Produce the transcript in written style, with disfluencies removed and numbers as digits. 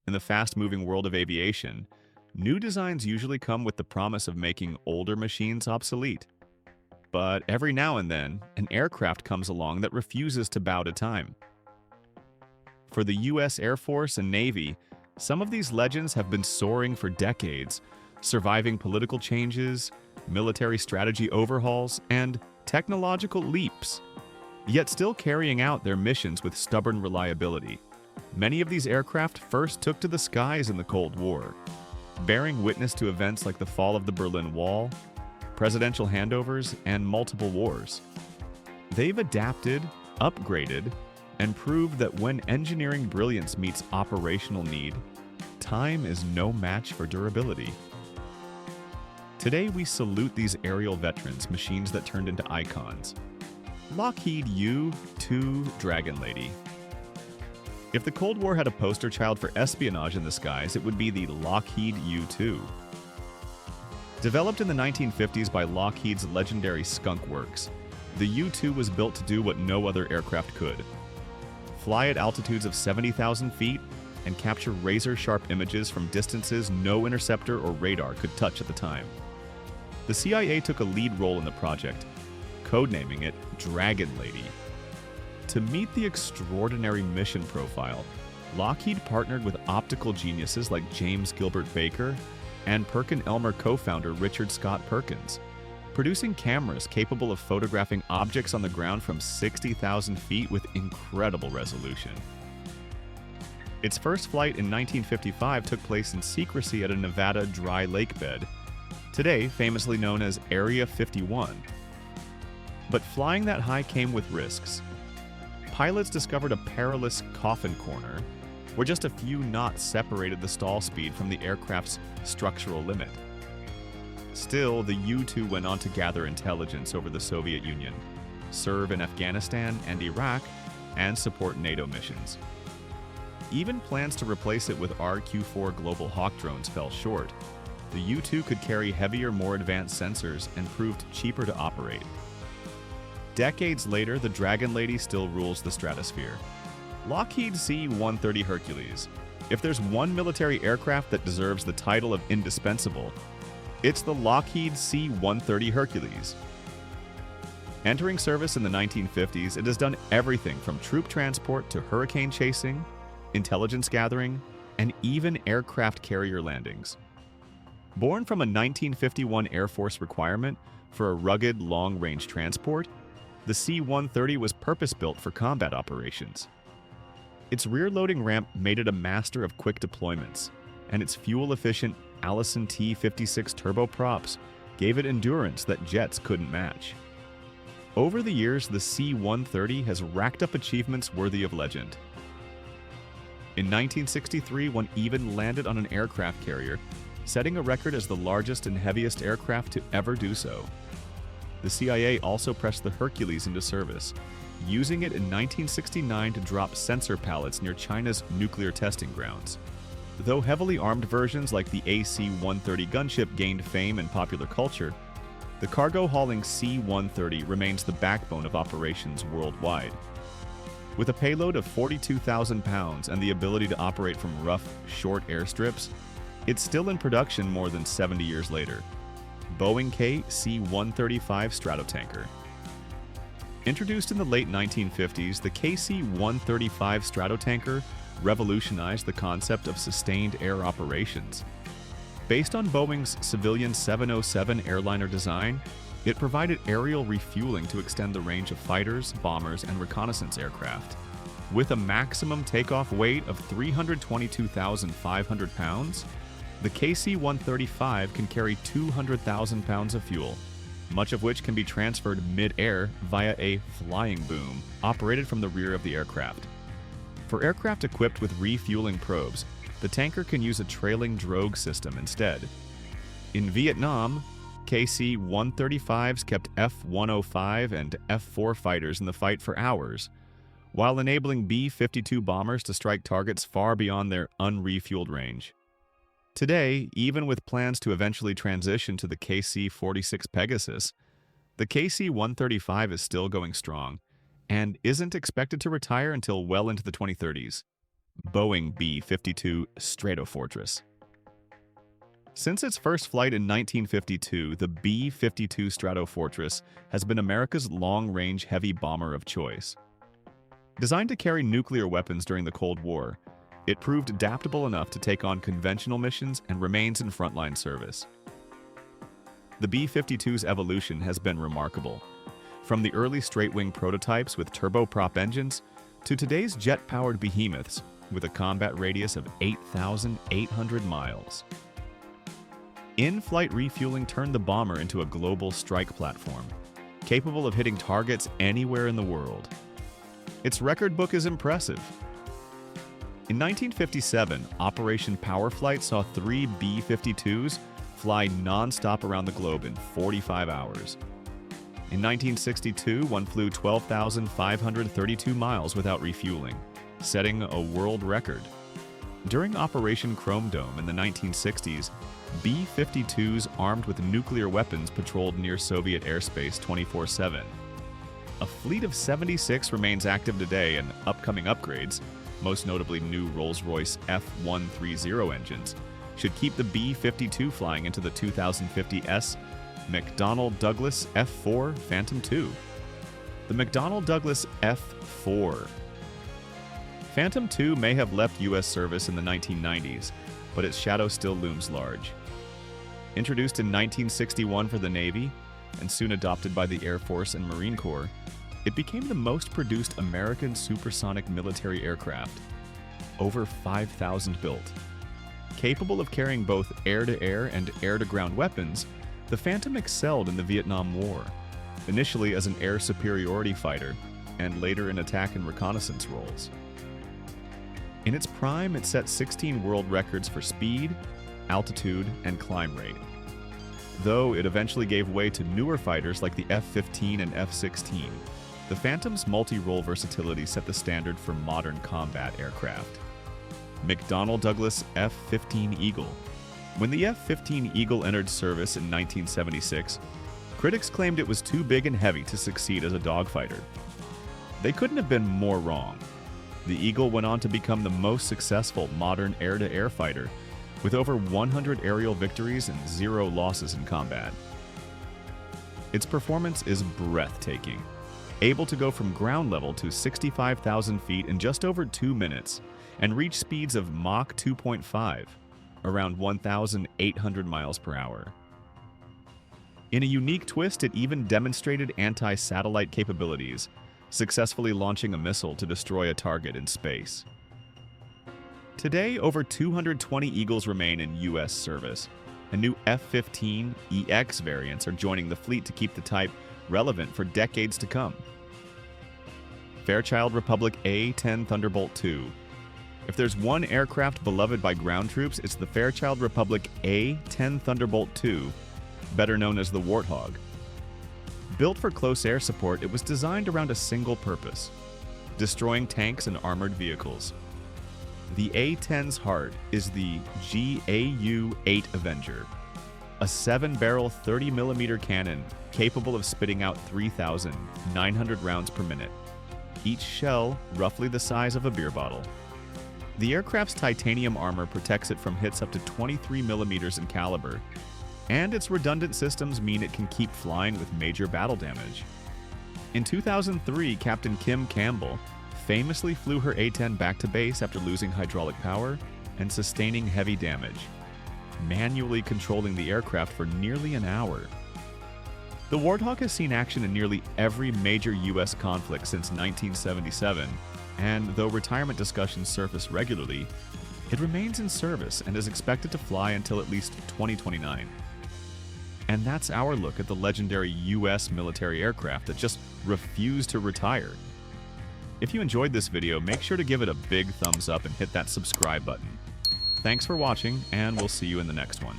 In the fast-moving world of aviation, new designs usually come with the promise of making older machines obsolete. But every now and then, an aircraft comes along that refuses to bow to time. For the US Air Force and Navy, some of these legends have been soaring for decades, surviving political changes, military strategy overhauls, and technological leaps, yet still carrying out their missions with stubborn reliability. Many of these aircraft first took to the skies in the Cold War, bearing witness to events like the fall of the Berlin Wall, presidential handovers, and multiple wars. They've adapted, upgraded, and proved that when engineering brilliance meets operational need, time is no match for durability. Today we salute these aerial veterans, machines that turned into icons. Lockheed U-2 Dragon Lady. If the Cold War had a poster child for espionage in the skies, it would be the Lockheed U-2. Developed in the 1950s by Lockheed's legendary Skunk Works, the U-2 was built to do what no other aircraft could: fly at altitudes of 70,000 feet and capture razor-sharp images from distances no interceptor or radar could touch at the time. The CIA took a lead role in the project, codenaming it Dragon Lady. To meet the extraordinary mission profile, Lockheed partnered with optical geniuses like James Gilbert Baker and Perkin-Elmer co-founder Richard Scott Perkins, producing cameras capable of photographing objects on the ground from 60,000 feet with incredible resolution. Its first flight in 1955 took place in secrecy at a Nevada dry lake bed, today famously known as Area 51. But flying that high came with risks. Pilots discovered a perilous coffin corner, where just a few knots separated the stall speed from the aircraft's structural limit. Still, the U-2 went on to gather intelligence over the Soviet Union, serve in Afghanistan and Iraq, and support NATO missions. Even plans to replace it with RQ-4 Global Hawk drones fell short. The U-2 could carry heavier, more advanced sensors and proved cheaper to operate. Decades later, the Dragon Lady still rules the stratosphere. Lockheed C-130 Hercules. If there's one military aircraft that deserves the title of indispensable, it's the Lockheed C-130 Hercules. Entering service in the 1950s, it has done everything from troop transport to hurricane chasing, intelligence gathering, and even aircraft carrier landings. Born from a 1951 Air Force requirement for a rugged, long-range transport, the C-130 was purpose-built for combat operations. Its rear-loading ramp made it a master of quick deployments, and its fuel-efficient Allison T-56 turboprops gave it endurance that jets couldn't match. Over the years, the C-130 has racked up achievements worthy of legend. In 1963, one even landed on an aircraft carrier, setting a record as the largest and heaviest aircraft to ever do so. The CIA also pressed the Hercules into service, using it in 1969 to drop sensor pallets near China's nuclear testing grounds. Though heavily armed versions like the AC-130 gunship gained fame in popular culture, the cargo-hauling C-130 remains the backbone of operations worldwide. With a payload of 42,000 pounds and the ability to operate from rough, short airstrips, it's still in production more than 70 years later. Boeing KC-135 Stratotanker. Introduced in the late 1950s, the KC-135 Stratotanker revolutionized the concept of sustained air operations. Based on Boeing's civilian 707 airliner design, it provided aerial refueling to extend the range of fighters, bombers, and reconnaissance aircraft. With a maximum takeoff weight of 322,500 pounds, the KC-135 can carry 200,000 pounds of fuel, much of which can be transferred mid-air via a flying boom operated from the rear of the aircraft. For aircraft equipped with refueling probes, the tanker can use a trailing drogue system instead. In Vietnam, KC-135s kept F-105 and F-4 fighters in the fight for hours, while enabling B-52 bombers to strike targets far beyond their unrefueled range. Today, even with plans to eventually transition to the KC-46 Pegasus, the KC-135 is still going strong and isn't expected to retire until well into the 2030s. Boeing B-52 Stratofortress. Since its first flight in 1952, the B-52 Stratofortress has been America's long-range heavy bomber of choice. Designed to carry nuclear weapons during the Cold War, it proved adaptable enough to take on conventional missions and remains in frontline service. The B-52's evolution has been remarkable, from the early straight-wing prototypes with turboprop engines to today's jet-powered behemoths with a combat radius of 8,800 miles. In-flight refueling turned the bomber into a global strike platform, capable of hitting targets anywhere in the world. Its record book is impressive. In 1957, Operation Powerflight saw 3 B-52s fly non-stop around the globe in 45 hours. In 1962, one flew 12,532 miles without refueling, setting a world record. During Operation Chrome Dome in the 1960s, B-52s armed with nuclear weapons patrolled near Soviet airspace 24/7. A fleet of 76 remains active today, and upcoming upgrades, most notably new Rolls-Royce F130 engines, should keep the B-52 flying into the 2050 McDonnell Douglas F4 Phantom II. The McDonnell Douglas F4. Phantom II may have left U.S. service in the 1990s, but its shadow still looms large. Introduced in 1961 for the Navy, and soon adopted by the Air Force and Marine Corps, it became the most produced American supersonic military aircraft, over 5,000 built. Capable of carrying both air-to-air and air-to-ground weapons, the Phantom excelled in the Vietnam War, initially as an air superiority fighter, and later in attack and reconnaissance roles. In its prime, it set 16 world records for speed, altitude, and climb rate. Though it eventually gave way to newer fighters like the F-15 and F-16, the Phantom's multi-role versatility set the standard for modern combat aircraft. McDonnell Douglas F-15 Eagle. When the F-15 Eagle entered service in 1976, critics claimed it was too big and heavy to succeed as a dogfighter. They couldn't have been more wrong. The Eagle went on to become the most successful modern air-to-air fighter, with over 100 aerial victories and 0 losses in combat. Its performance is breathtaking, able to go from ground level to 65,000 feet in just over 2 minutes and reach speeds of Mach 2.5, around 1,800 miles per hour. In a unique twist, it even demonstrated anti-satellite capabilities, successfully launching a missile to destroy a target in space. Today, over 220 Eagles remain in U.S. service, and new F-15 EX variants are joining the fleet to keep the type relevant for decades to come. Fairchild Republic A-10 Thunderbolt II. If there's one aircraft beloved by ground troops, it's the Fairchild Republic A-10 Thunderbolt II, better known as the Warthog. Built for close air support, it was designed around a single purpose: destroying tanks and armored vehicles. The A-10's heart is the GAU-8 Avenger, a 7-barrel 30mm cannon capable of spitting out 3,900 rounds per minute, each shell roughly the size of a beer bottle. The aircraft's titanium armor protects it from hits up to 23mm in caliber, and its redundant systems mean it can keep flying with major battle damage. In 2003, Captain Kim Campbell famously flew her A-10 back to base after losing hydraulic power and sustaining heavy damage, manually controlling the aircraft for nearly an hour. The Warthog has seen action in nearly every major U.S. conflict since 1977, and though retirement discussions surface regularly, it remains in service and is expected to fly until at least 2029. And that's our look at the legendary U.S. military aircraft that just refused to retire. If you enjoyed this video, make sure to give it a big thumbs up and hit that subscribe button. Thanks for watching, and we'll see you in the next one.